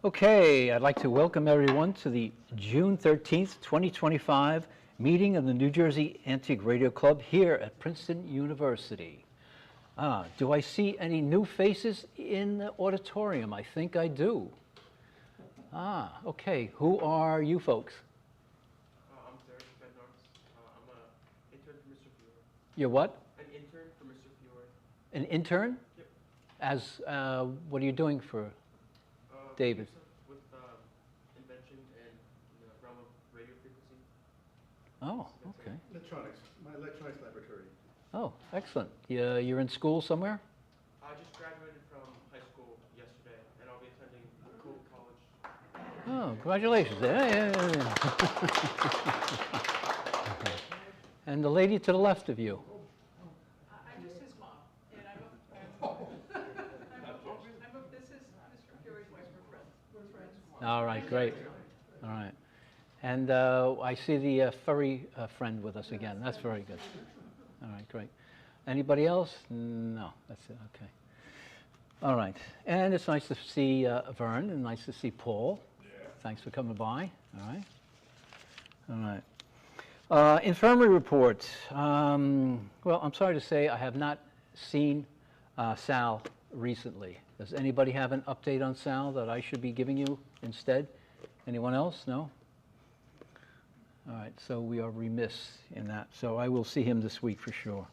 Okay, I'd like to welcome everyone to the June 13th, 2025 meeting of the New Jersey Antique Radio Club here at Princeton University. Do I see any new faces in the auditorium? I think I do. Okay. Who are you folks? I'm Derek Bednarz. I'm an intern for Mr. Fiore. You're what? An intern for Mr. Fiore. An intern? Yep. As, what are you doing for David? With invention and the realm of radio frequency. Oh, okay. Electronics, my electronics laboratory. Oh, excellent. You're in school somewhere? I just graduated from high school yesterday, and I'll be attending Cole College. Oh, congratulations. Yeah. And the lady to the left of you? I'm just his mom, and this is Mr. Fiore's wife, we're friends. All right, great. All right. And I see the furry friend with us again. That's very good. All right, great. Anybody else? No, that's it, okay. All right, and it's nice to see Vern, and nice to see Paul. Yeah. Thanks for coming by, all right. All right. Infirmary report. Well, I'm sorry to say I have not seen Sal recently. Does anybody have an update on Sal that I should be giving you instead? Anyone else? No? All right, so we are remiss in that. So I will see him this week for sure.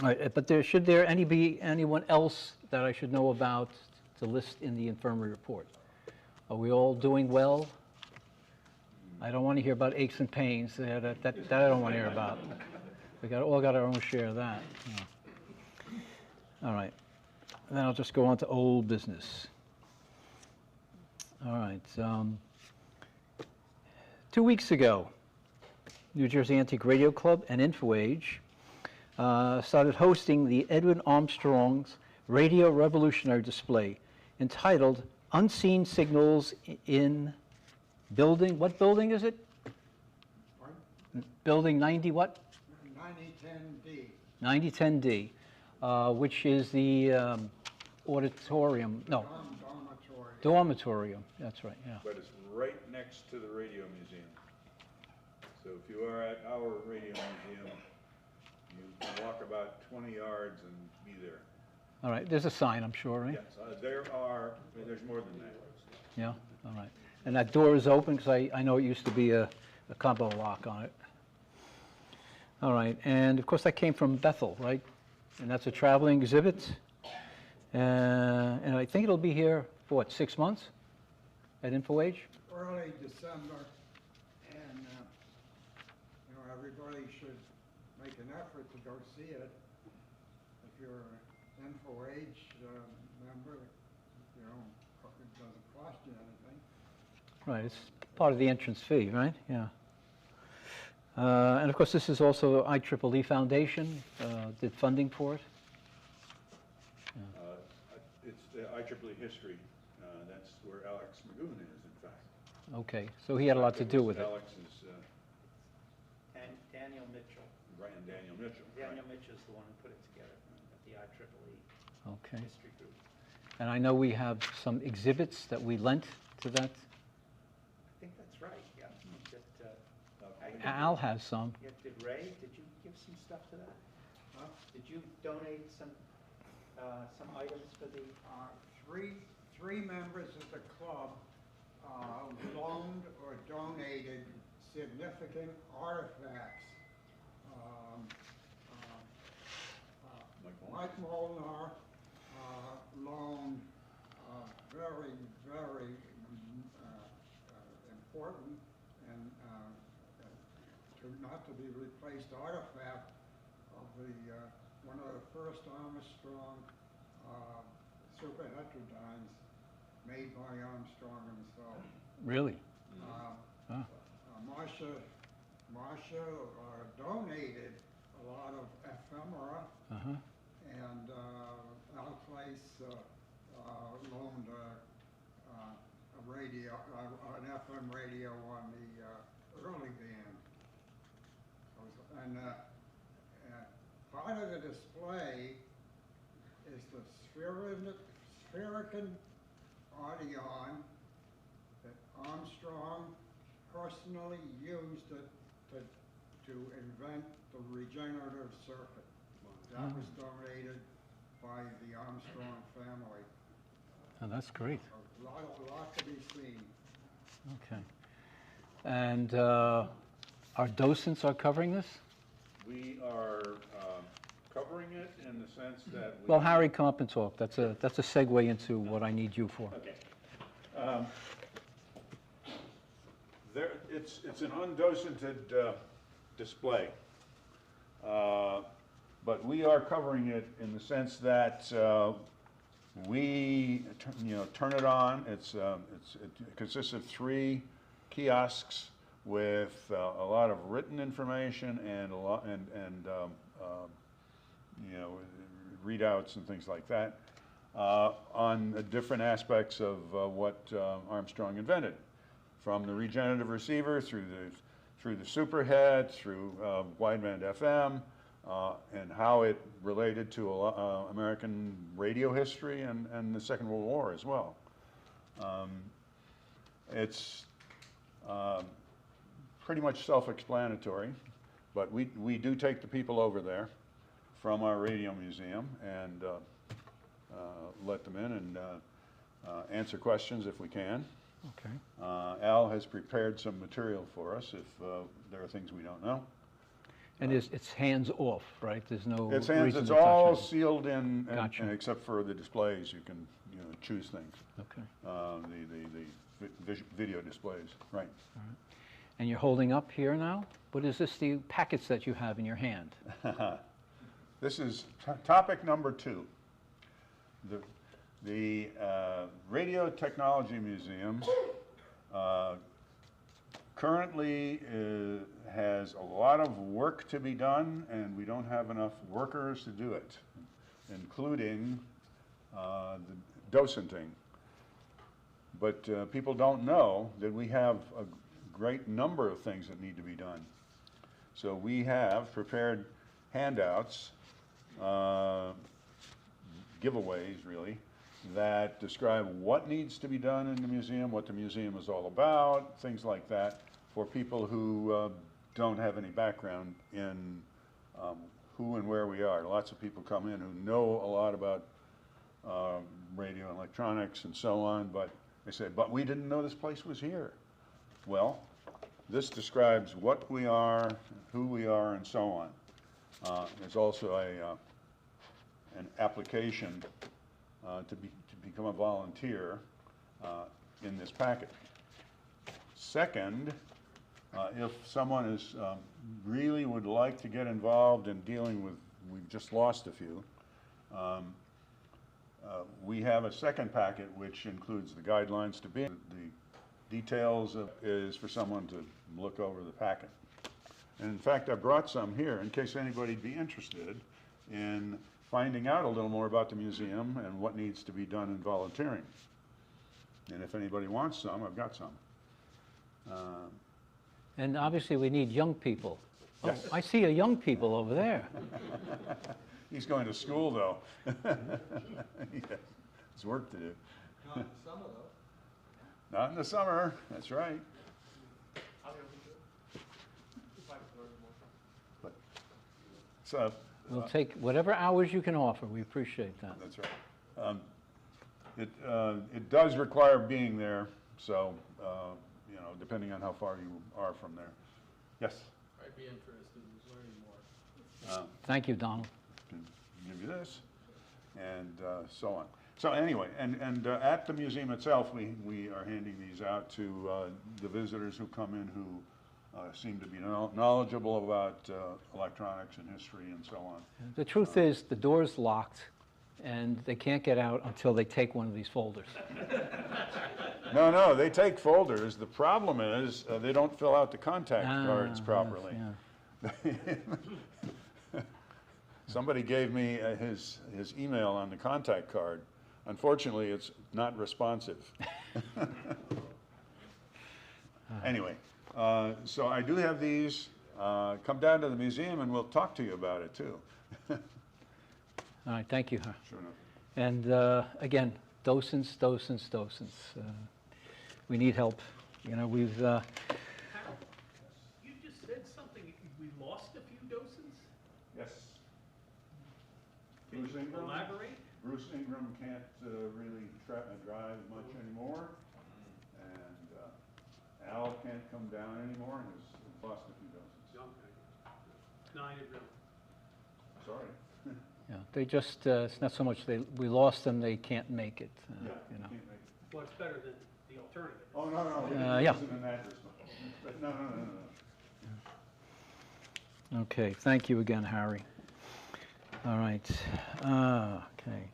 All right, but should there be anyone else that I should know about to list in the infirmary report? Are we all doing well? I don't want to hear about aches and pains. That I don't want to hear about. We all got our own share of that. Yeah. All right. And then I'll just go on to old business. All right. 2 weeks ago, New Jersey Antique Radio Club and InfoAge started hosting the Edwin Armstrong's Radio Revolutionary Display entitled Unseen Signals in Building, what building is it? Pardon? Building 90 what? 9010D. 9010D, which is the auditorium, no. Dormitorium, that's right, yeah. But it's right next to the radio museum. So if you are at our radio museum, you can walk about 20 yards and be there. All right, there's a sign, I'm sure, right? Yes, there's more than that. Yeah, all right. And that door is open, because I know it used to be a combo lock on it. All right, and of course that came from Bethel, right? And that's a traveling exhibit. And I think it'll be here for what, 6 months at InfoAge? Early December, and everybody should make an effort to go see it. If you're an InfoAge member, it doesn't cost you anything. Right, it's part of the entrance fee, right? Yeah. And of course, this is also IEEE Foundation did funding for it. It's the IEEE history. That's where Alex Magoon is, in fact. Okay, so he had a lot to do with it. Alex is And Daniel Mitchell. right, and Daniel Mitchell. Daniel right. Mitchell is the one who put it together at the IEEE Okay. history group. And I know we have some exhibits that we lent to that. I think that's right, yeah. Al has some. Yeah, did Ray, did you give some stuff to that? Huh? Did you donate some items for the? Three members of the club loaned or donated significant artifacts. Mike Molnar loaned very, very important and not to be replaced artifact of one of the first Armstrong super heterodynes made by Armstrong himself. Really? Marcia donated a lot of ephemera, and Al Place loaned a radio, an FM radio on the early band. And part of the display is the spherican Audion that Armstrong personally used it to invent the regenerative circuit. That was donated by the Armstrong family. Oh, that's great. A lot to be seen. Okay. And our docents are covering this? We are covering it in the sense that we... Well, Harry, come up and talk. That's a segue into what I need you for. Okay. It's an undocented display, but we are covering it in the sense that we turn it on. It consists of 3 kiosks with a lot of written information and a lot readouts and things like that on different aspects of what Armstrong invented, from the regenerative receiver through the superhead, through wideband FM, and how it related to American radio history and the Second World War as well. It's pretty much self-explanatory, but we do take the people over there from our radio museum and let them in and answer questions if we can. Okay. Al has prepared some material for us if there are things we don't know. And it's hands-off, right? There's no It's reason to touch all it. sealed in, Gotcha. and except for the displays, you can choose things. Okay. The video displays, right? And you're holding up here now? What is this, the packets that you have in your hand? This is topic number 2. The Radio Technology Museum currently has a lot of work to be done, and we don't have enough workers to do it, including the docenting. But people don't know that we have a great number of things that need to be done. So we have prepared handouts, giveaways really, that describe what needs to be done in the museum, what the museum is all about, things like that, for people who don't have any background in who and where we are. Lots of people come in who know a lot about radio and electronics and so on, but they say, but we didn't know this place was here. Well, this describes what we are, who we are, and so on. There's also an application to become a volunteer in this packet. Second, if someone is really would like to get involved in dealing with, we've just lost a few, we have a second packet which includes the guidelines to be. The details is for someone to look over the packet. And in fact, I brought some here in case anybody'd be interested in finding out a little more about the museum and what needs to be done in volunteering. And if anybody wants some, I've got some. And obviously we need young people. Yes. Oh, I see a young people over there. He's going to school, though. Yeah, it's work to do. Not in the summer, though. Not in the summer, that's right. I'll be able to do it. If I can learn more. So, We'll take whatever hours you can offer. We appreciate that. that's right. It does require being there, so, depending on how far you are from there. Yes? I'd be interested in learning more. Thank you, Donald. Can give you this, and so on. So anyway, and at the museum itself, we are handing these out to the visitors who come in who seem to be knowledgeable about electronics and history and so on. The truth is, the door's locked, and they can't get out until they take one of these folders. No, they take folders. The problem is they don't fill out the contact cards yes, properly. yeah. Somebody gave me his email on the contact card. Unfortunately, it's not responsive. Anyway, so I do have these. Come down to the museum and we'll talk to you about it too. All right, thank you. Sure enough. And again, docents. We need help. You know, we've, Harold, you just said something, we lost a few docents? Yes. Can Bruce you Ingram? elaborate? Bruce Ingram can't really drive much anymore, and Al can't come down anymore, and has lost a few docents. Okay. No, I didn't really. Sorry. yeah, they just, it's not so much we lost them, they can't make it, you know. Can't make it. Well, it's better than the alternative. Oh, no, he yeah. lives in an address. But no. Okay, thank you again, Harry. All right, okay.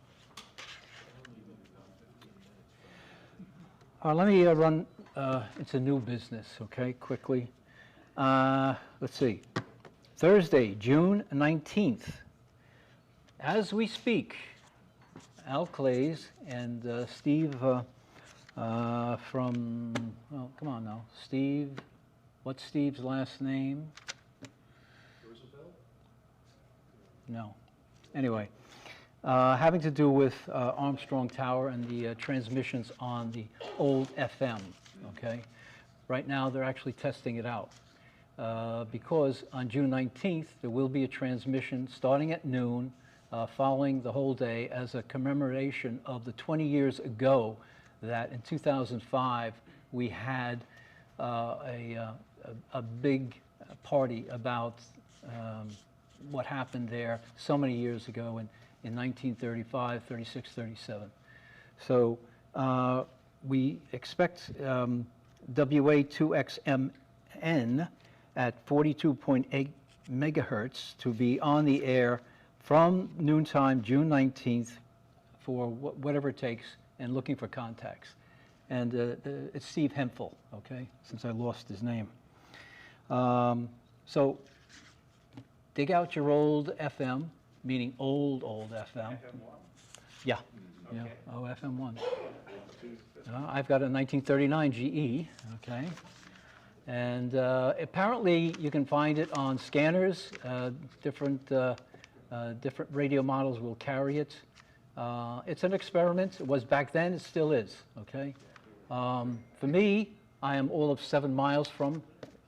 Let me run into new business, okay, quickly. Let's see. Thursday, June 19th. As we speak, Al Clays and Steve from, oh, come on now, Steve, what's Steve's last name? Roosevelt? No. Anyway, having to do with Armstrong Tower and the transmissions on the old FM, okay? Right now, they're actually testing it out. Because on June 19th, there will be a transmission starting at noon, following the whole day as a commemoration of the 20 years ago that in 2005 we had a big party about what happened there so many years ago in 1935, 36, 37. So we expect WA2XMN at 42.8 megahertz to be on the air from noontime, June 19th, for whatever it takes, and looking for contacts. And it's Steve Hemphill, okay, since I lost his name. So dig out your old FM, meaning old FM. Yeah, yeah, Okay. oh, FM1. I've got a 1939 GE, okay? And apparently you can find it on scanners. Different radio models will carry it. It's an experiment. It was back then, it still is, okay? For me, I am all of 7 miles from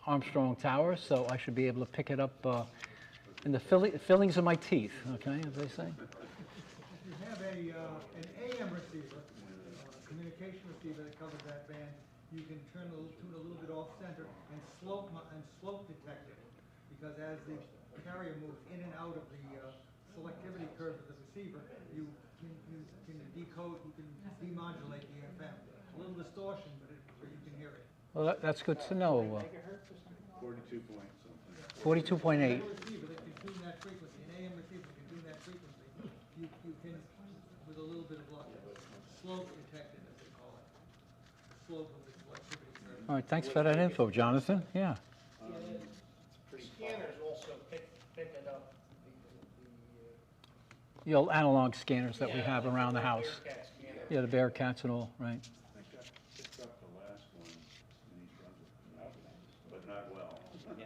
Armstrong Tower, so I should be able to pick it up in the fillings of my teeth, okay, as they say. You have an AM receiver, communication receiver that covers that band. You can tune a little bit off center and slope detect it, because as the carrier moves in and out of the selectivity curve of the receiver, you can decode, you can demodulate the FM. A little distortion, but you can hear it. Well, that's good to know. 42 point something. 42.8. AM receiver that can tune that frequency, an AM receiver can tune that frequency. You can, with a little bit of luck, slope detect it, as they call it. Slope of the selectivity curve. All right, thanks for that info, Jonathan. Yeah. Scanners also pick it up, The old analog scanners that we have around the house. Bearcat scanner. Yeah, the Bearcats and all, right. I think I picked up the last one in East Brunswick, but not well. Yeah.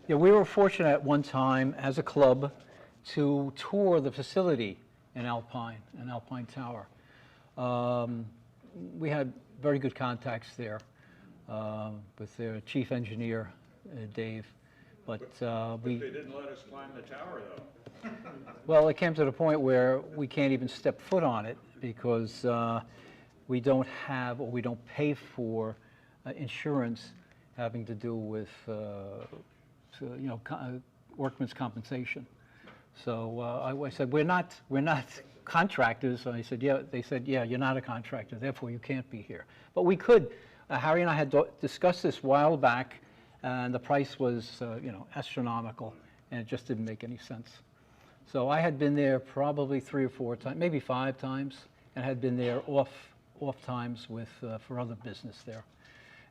Yeah, we were fortunate at one time as a club to tour the facility in Alpine Tower. We had very good contacts there with their chief engineer, Dave. But They didn't let us climb the tower, though. well, it came to the point where we can't even step foot on it because we don't have or we don't pay for insurance having to do with workman's compensation. So I said, we're not contractors. I said, yeah. They said, yeah, you're not a contractor, therefore you can't be here. But we could. Harry and I had discussed this a while back, and the price was astronomical, and it just didn't make any sense. So I had been there probably 3 or 4 times, maybe 5 times, and had been there off times with for other business there.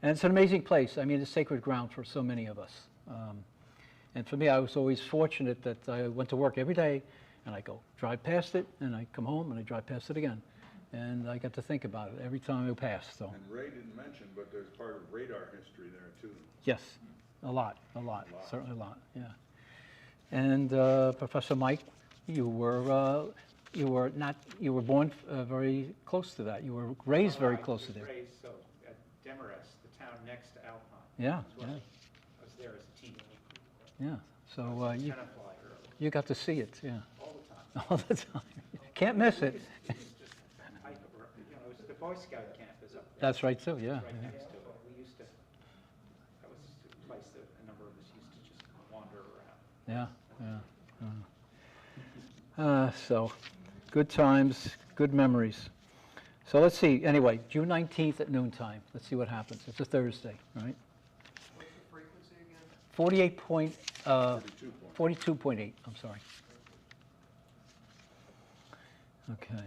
And it's an amazing place. I mean, it's sacred ground for so many of us. And for me, I was always fortunate that I went to work every day, and I go drive past it, and I come home, and I drive past it again. And I got to think about it every time I passed. So And Ray didn't mention, but there's part of radar history there, too. yes, a lot, certainly a lot, yeah. And Professor Mike, you were you were not, you were born very close to that. You were raised very close to there. I was raised, so, at Demarest, the town next to Alpine. Yeah, That's where yeah, I was there as a teenager. yeah. So you, Tennis fly early, you got to see it, yeah, all the time. all the time. Can't miss it. It was just hike over, you know, it was the Boy Scout camp is up there. That's right too, yeah. Right yeah. next to it. We used to, that was a place that a number of us used to just wander around. Yeah, yeah. So, good times, good memories. So let's see, anyway, June 19th at noontime. Let's see what happens. It's a Thursday, right? What's the frequency again? 42.8, I'm sorry. Okay.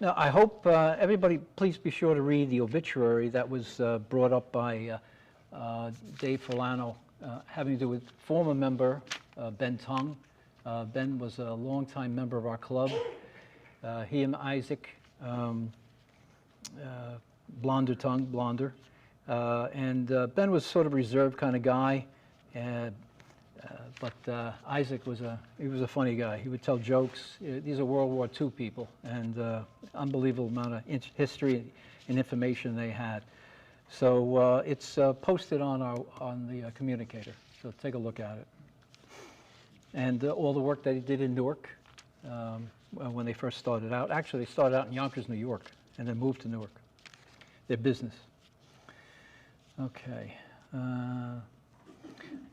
Now, I hope everybody, please be sure to read the obituary that was brought up by Dave Forlano, having to do with former member Ben Tung. Ben was a longtime member of our club. He and Isaac, Blonder Tung, Blonder. And Ben was sort of a reserved kind of guy, but Isaac was he was a funny guy. He would tell jokes. These are World War II people, and unbelievable amount of history and information they had. So it's posted on the communicator. So take a look at it. And all the work that he did in Newark when they first started out. Actually, they started out in Yonkers, New York, and then moved to Newark. Their business. Okay. All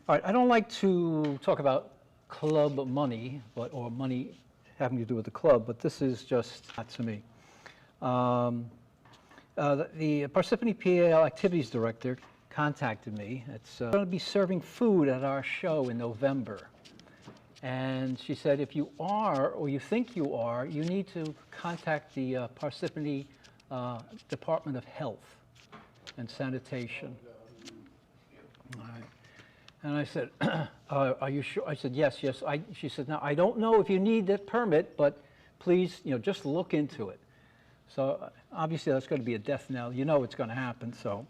right, I don't like to talk about club money, or money having to do with the club, but this is just not to me. The Parsippany PAL Activities Director contacted me. It's going to be serving food at our show in November. And she said, if you are, or you think you are, you need to contact the Parsippany Department of Health and Sanitation. All right. And I said, are you sure? I said, yes. She said, now, I don't know if you need that permit, but please, just look into it. So obviously that's going to be a death knell. You know it's going to happen. So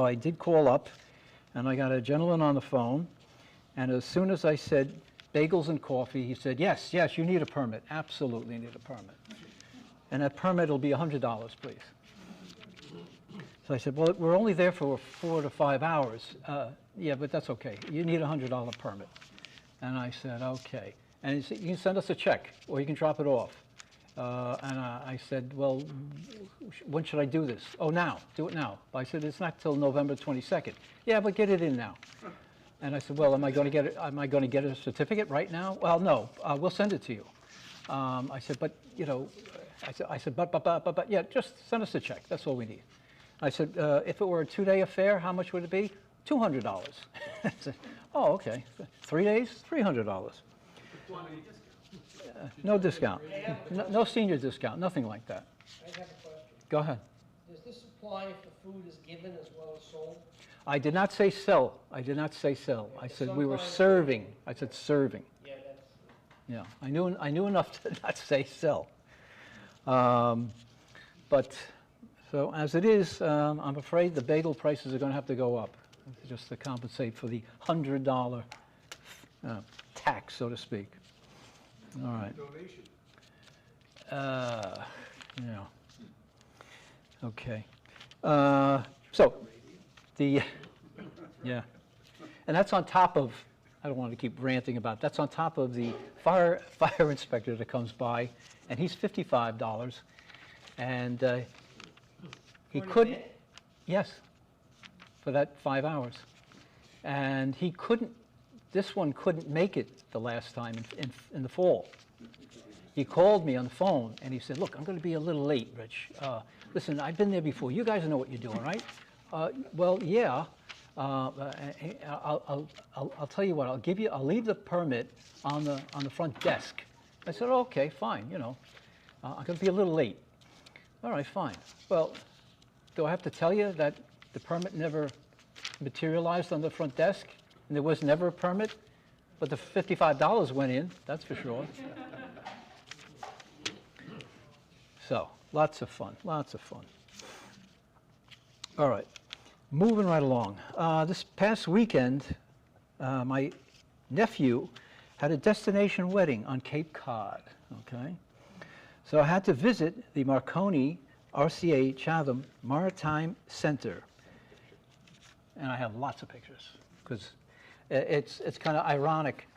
I did call up, and I got a gentleman on the phone. And as soon as I said bagels and coffee, he said, yes, you need a permit. Absolutely need a permit. And that permit will be $100, please. So I said, well, we're only there for 4 to 5 hours. Yeah, but that's okay. You need a $100 permit. And I said, okay. And he said, you can send us a check, or you can drop it off. And I said, well, when should I do this? Oh, now. Do it now. I said, it's not till November 22nd. Yeah, but get it in now. And I said, well, am I going to get a certificate right now? Well, no. We'll send it to you. I said, but I said, but yeah, just send us a check. That's all we need. I said, if it were a 2-day affair, how much would it be? $200. I said, oh, okay. 3 days, $300. No discount. No senior discount, nothing like that. I have a question. Go ahead. Does this apply if the food is given as well as sold? I did not say sell. I did not say sell. I said we were serving. I said serving. Yeah, that's. Yeah, I knew enough to not say sell. But so as it is, I'm afraid the bagel prices are going to have to go up just to compensate for the $100 tax, so to speak. All right. Donation. Yeah. Okay. So the yeah, and that's on top of. I don't want to keep ranting about. That's on top of the fire inspector that comes by, and he's $55, and he couldn't. Yes, for that 5 hours, and he couldn't. This one couldn't make it the last time in the fall. He called me on the phone, and he said, look, I'm going to be a little late, Rich. Listen, I've been there before. You guys know what you're doing, right? Well, yeah. I'll tell you what. I'll leave the permit on the front desk. I said, oh, okay, fine. I'm going to be a little late. All right, fine. Well, do I have to tell you that the permit never materialized on the front desk, and there was never a permit, but the $55 went in? That's for sure. So, lots of fun. All right. Moving right along. This past weekend, my nephew had a destination wedding on Cape Cod, okay? So I had to visit the Marconi RCA Chatham Maritime Center. And I have lots of pictures, because it's kind of ironic.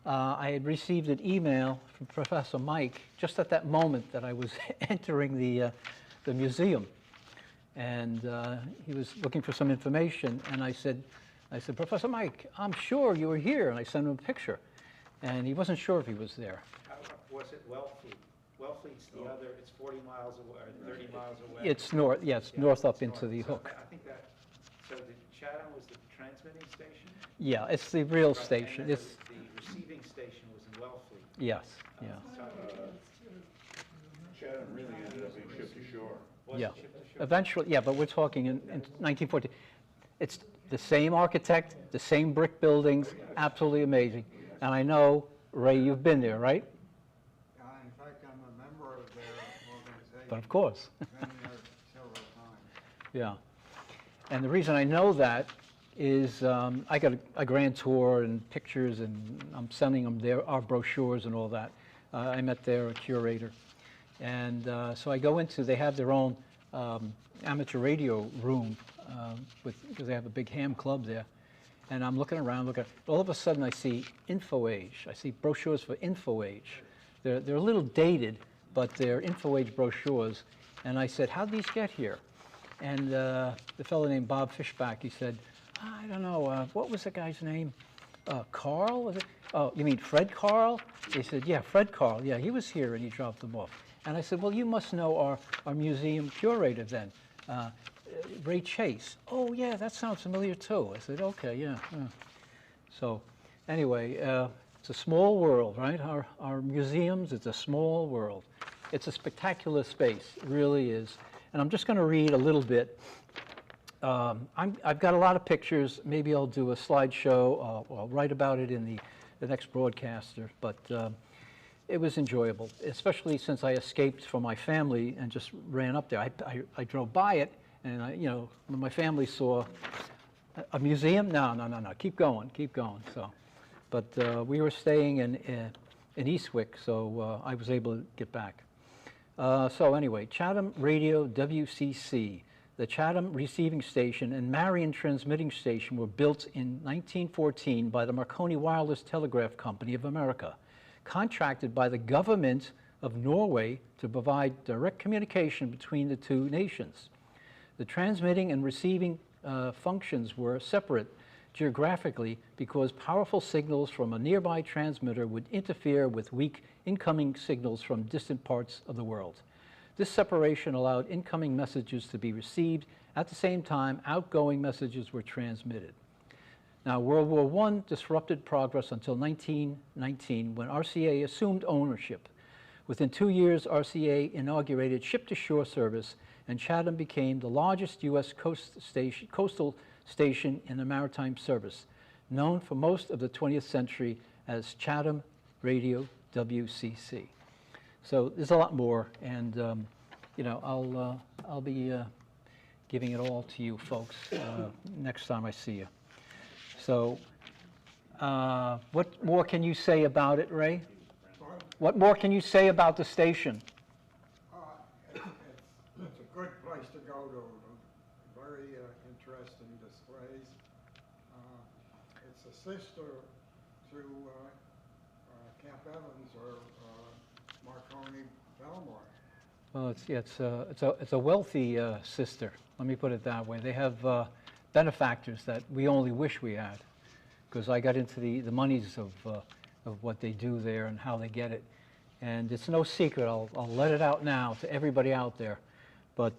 I had received an email from Professor Mike just at that moment that I was entering the museum. And he was looking for some information, and I said, Professor Mike, I'm sure you were here. And I sent him a picture. And he wasn't sure if he was there. Was it Wellfleet? Wellfleet's the other, it's 40 miles away, or 30 miles away. It's north, yeah, it's north up into the So hook. I think that, so the Chatham was the transmitting station? Yeah, it's the real Right, station. And then It's, the receiving station was in Wellfleet. yes, yeah. Chatham really ended up being shipped ashore. Was Yeah. it shipped to shore? Eventually, yeah, but we're talking in 1940. It's the same architect, the same brick buildings, absolutely amazing. And I know, Ray, you've been there, right? In fact, I'm a member of their organization. But of course, Been there several times. yeah. And the reason I know that is I got a grand tour and pictures, and I'm sending them our brochures and all that. I met their curator. And so I go into, they have their own amateur radio room because they have a big ham club there. And I'm looking around, all of a sudden I see InfoAge. I see brochures for InfoAge. They're a little dated, but they're InfoAge brochures. And I said, how'd these get here? And the fellow named Bob Fishback, he said, I don't know, what was the guy's name? Carl? Was it? Oh, you mean Fred Carl? He said, yeah, Fred Carl. Yeah, he was here and he dropped them off. And I said, well, you must know our museum curator then, Ray Chase. Oh, yeah, that sounds familiar too. I said, okay, yeah. So anyway, it's a small world, right? Our museums, it's a small world. It's a spectacular space, it really is. And I'm just going to read a little bit. I've got a lot of pictures. Maybe I'll do a slideshow. I'll write about it in the next broadcaster. But it was enjoyable, especially since I escaped from my family and just ran up there. I drove by it, and when my family saw a museum, no, keep going. So, but we were staying in Eastwick, so I was able to get back. So anyway, Chatham Radio WCC. The Chatham Receiving Station and Marion Transmitting Station were built in 1914 by the Marconi Wireless Telegraph Company of America, contracted by the government of Norway to provide direct communication between the two nations. The transmitting and receiving functions were separate geographically because powerful signals from a nearby transmitter would interfere with weak incoming signals from distant parts of the world. This separation allowed incoming messages to be received. At the same time, outgoing messages were transmitted. Now, World War I disrupted progress until 1919, when RCA assumed ownership. Within 2 years, RCA inaugurated ship-to-shore service, and Chatham became the largest U.S. coastal station in the maritime service, known for most of the 20th century as Chatham Radio WCC. So there's a lot more, and I'll be giving it all to you folks next time I see you. So what more can you say about it, Ray? What more can you say about the station? It's a good place to go to. Very interesting displays. It's a sister to Camp Evans or Marconi Belmore. Well, it's a wealthy sister. Let me put it that way. They have benefactors that we only wish we had, because I got into the monies of what they do there and how they get it, and it's no secret. I'll let it out now to everybody out there. But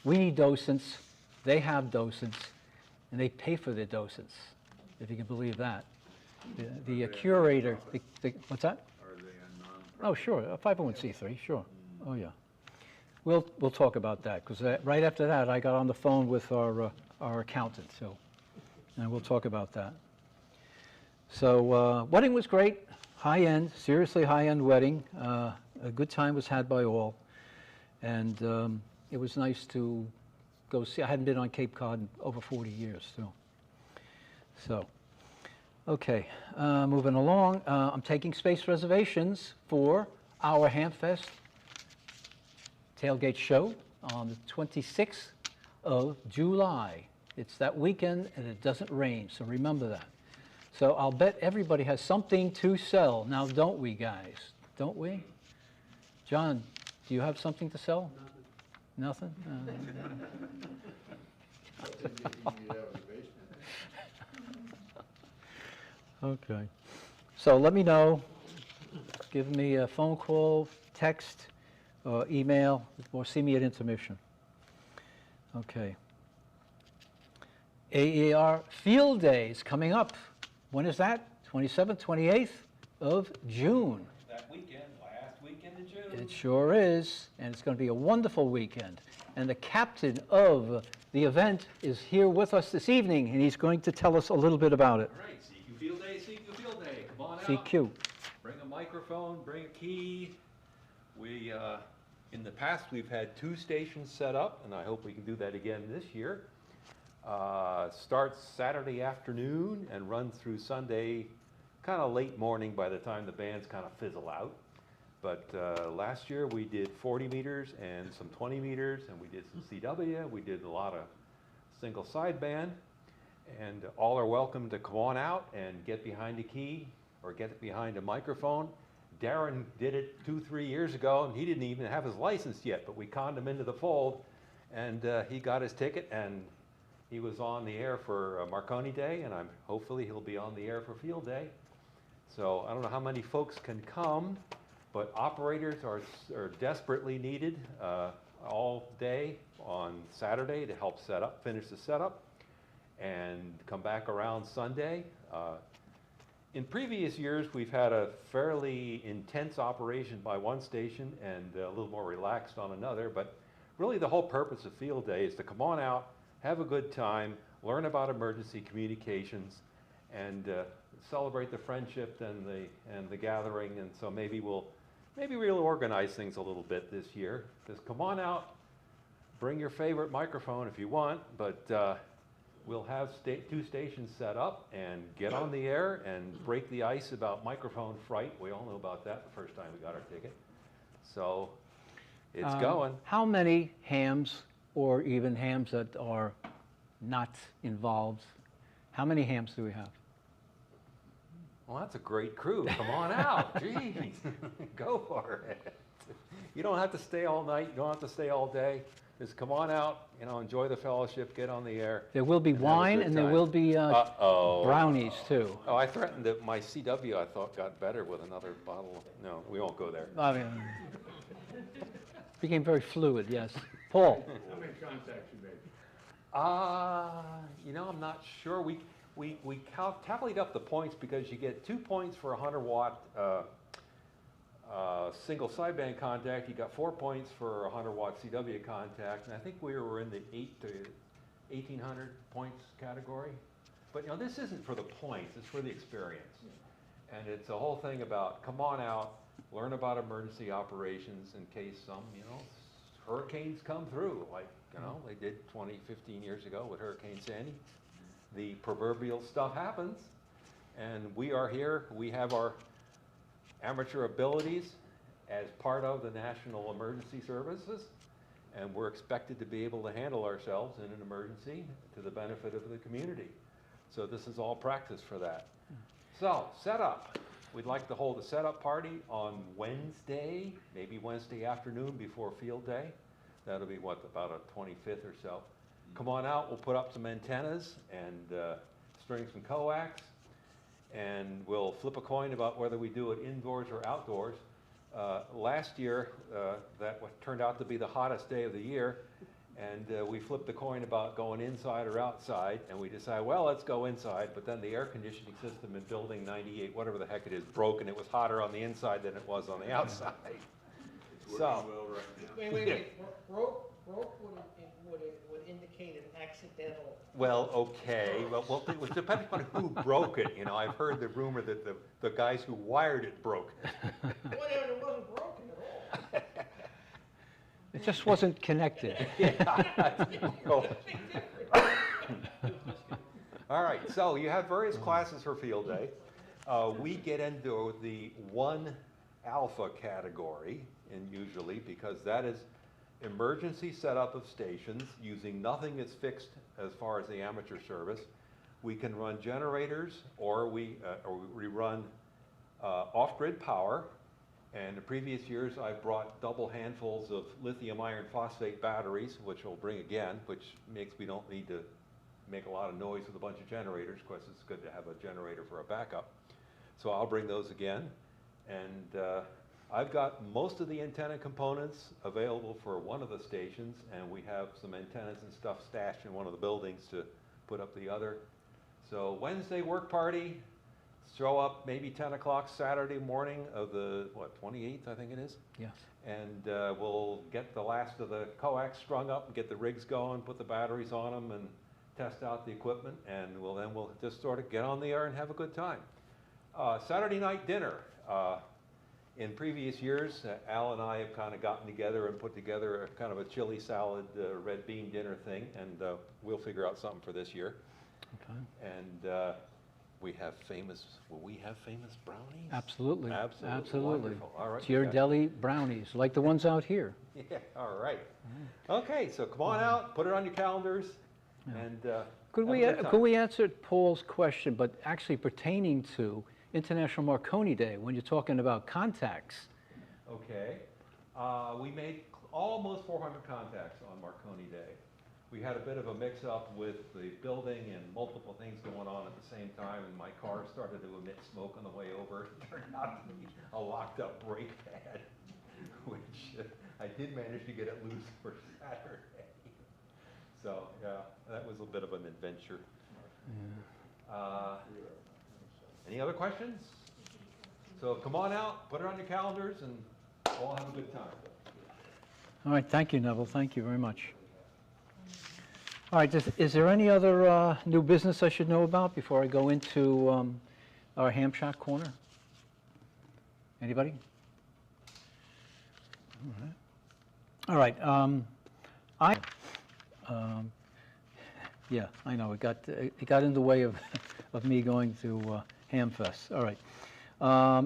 we need docents. They have docents, and they pay for their docents, if you can believe that. The curator. What's that? Oh, sure, a 501c3, sure. Oh, yeah. We'll talk about that, because right after that, I got on the phone with our accountant, and we'll talk about that. So wedding was great, high-end, seriously high-end wedding. A good time was had by all, and it was nice to go see. I hadn't been on Cape Cod in over 40 years, so. Okay, moving along, I'm taking space reservations for our Hamfest tailgate show on the 26th of July. It's that weekend and it doesn't rain, so remember that. So I'll bet everybody has something to sell. Now, don't we, guys? Don't we? John, do you have something to sell? Nothing. Okay. So let me know. Give me a phone call, text, or email, or see me at intermission. Okay. AAR Field Day is coming up. When is that? 27th, 28th of June. That weekend, last weekend of June. It sure is, and it's going to be a wonderful weekend. And the captain of the event is here with us this evening, and he's going to tell us a little bit about it. All right, CQ Field Day, CQ Field Day. Come on out. CQ. Bring a microphone, bring a key. We, in the past, we've had 2 stations set up, and I hope we can do that again this year. Starts Saturday afternoon and runs through Sunday, kind of late morning by the time the bands kind of fizzle out. But last year we did 40 meters and some 20 meters, and we did some CW. We did a lot of single sideband, and all are welcome to come on out and get behind a key or get behind a microphone. Darren did it 2-3 years ago, and he didn't even have his license yet, but we conned him into the fold, and he got his ticket, and he was on the air for Marconi Day, and hopefully he'll be on the air for Field Day. So I don't know how many folks can come, but operators are desperately needed all day on Saturday to help finish the setup, and come back around Sunday. In previous years, we've had a fairly intense operation by one station and a little more relaxed on another, but really the whole purpose of Field Day is to come on out, have a good time, learn about emergency communications, and celebrate the friendship and the gathering. And so maybe we'll organize things a little bit this year. Just come on out, bring your favorite microphone if you want, but we'll have 2 stations set up and get on the air and break the ice about microphone fright. We all know about that the first time we got our ticket. So it's going. How many hams, or even hams that are not involved, how many hams do we have? Well, that's a great crew. Come on out. Jeez. Go for it. You don't have to stay all night. You don't have to stay all day. Just come on out, enjoy the fellowship, get on the air. There will be wine and there will be brownies too. Oh, I threatened that my CW, I thought, got better with another bottle. No, we won't go there. I mean, became very fluid, yes. Paul? How many contacts you made? I'm not sure. We tallied up the points because you get 2 points for a 100-watt single sideband contact. You got 4 points for a 100-watt CW contact, and I think we were in the 8 to 1,800 points category. But this isn't for the points; it's for the experience. And it's a whole thing about come on out, learn about emergency operations in case some hurricanes come through, like they did 15 years ago with Hurricane Sandy. The proverbial stuff happens, and we are here. We have our amateur abilities as part of the National Emergency Services, and we're expected to be able to handle ourselves in an emergency to the benefit of the community. So this is all practice for that. So, setup. We'd like to hold a setup party on Wednesday, maybe Wednesday afternoon before Field Day. That'll be about a 25th or so. Come on out, we'll put up some antennas and string some coax, and we'll flip a coin about whether we do it indoors or outdoors. Last year, that turned out to be the hottest day of the year, and we flipped the coin about going inside or outside, and we decided, well, let's go inside, but then the air conditioning system in building 98, whatever the heck it is, broke, and it was hotter on the inside than it was on the outside. It's working well right now. Wait. Broke would indicate an accidental. Well, okay. Well, it was depending on who broke it. I've heard the rumor that the guys who wired it broke it. Whatever, it wasn't broken at all. It just wasn't connected. All All right, so you have various classes for field day. We get into the 1 alpha category, and usually because that is emergency setup of stations using nothing that's fixed as far as the amateur service. We can run generators, or we run off-grid power. And in previous years, I brought double handfuls of lithium iron phosphate batteries, which we'll bring again, which makes we don't need to make a lot of noise with a bunch of generators. Of course, it's good to have a generator for a backup. So I'll bring those again. And I've got most of the antenna components available for one of the stations, and we have some antennas and stuff stashed in one of the buildings to put up the other. So Wednesday work party, show up maybe 10 o'clock Saturday morning of the, 28th, I think it is? Yes. And we'll get the last of the coax strung up and get the rigs going, put the batteries on them and test out the equipment, and we'll just sort of get on the air and have a good time. Saturday night dinner. In previous years, Al and I have kind of gotten together and put together a kind of a chili salad, red bean dinner thing, and we'll figure out something for this year. Okay. And we have famous, will we have famous brownies? Absolutely. Absolutely. Absolutely. Wonderful. All right. It's your deli brownies, like the ones out here. Yeah, all right. Okay, so come on out, put it on your calendars, and Could we answer Paul's question, but actually pertaining to International Marconi Day, when you're talking about contacts? Okay. We made almost 400 contacts on Marconi Day. We had a bit of a mix-up with the building and multiple things going on at the same time, and my car started to emit smoke on the way over. It turned out to be a locked-up brake pad, which I did manage to get it loose for Saturday. So, yeah, that was a bit of an adventure. Any other questions? So come on out, put it on your calendars, and all have a good time. All right, thank you, Neville. Thank you very much. All right, is there any other new business I should know about before I go into our ham shack corner? Anybody? All right. Yeah, I know, it got in the way of me going to Hamfest. All right.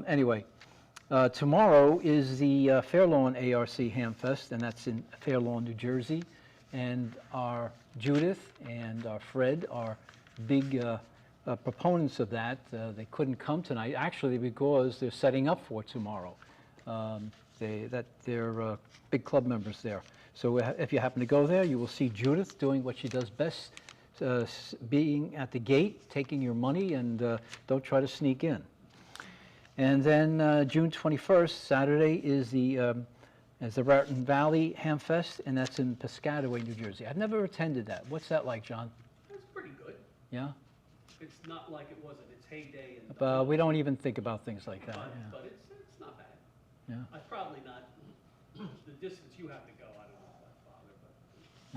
Anyway, tomorrow is the Fair Lawn ARC Hamfest, and that's in Fair Lawn, New Jersey. And our Judith and our Fred are big proponents of that. They couldn't come tonight, actually, because they're setting up for tomorrow. They're big club members there. So if you happen to go there, you will see Judith doing what she does best, being at the gate, taking your money, and don't try to sneak in. And then June 21st, Saturday, is the Raritan Valley Hamfest, and that's in Piscataway, New Jersey. I've never attended that. What's that like, John? It's pretty good. Yeah? It's not like it was in its heyday. But we don't even think about things like that. But it's not bad. Yeah. I probably not, the distance you have to go, I don't know if that bother, but.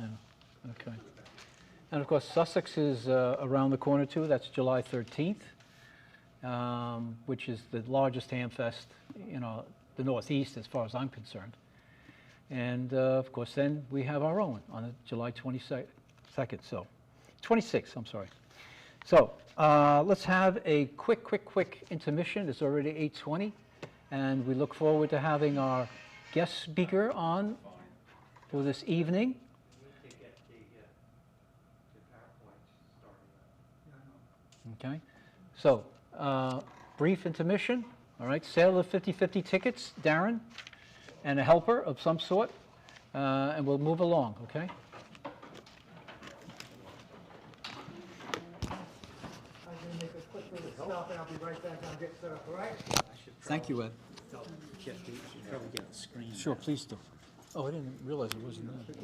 Yeah, okay. And of course, Sussex is around the corner too. That's July 13th, which is the largest Hamfest, the Northeast as far as I'm concerned. And of course, then we have our own on July 22nd, so 26th, I'm sorry. So let's have a quick intermission. It's already 8:20, and we look forward to having our guest speaker on for this evening. Okay, so brief intermission. All right, sale of 50/50 tickets, Darren, and a helper of some sort, and we'll move along, okay? I'm going to make a quick little stop, and I'll be right back. I'll get set up, all right? Thank you, Ed. Jeff, you should probably get the screen. Sure, please do. Oh, I didn't realize it wasn't there.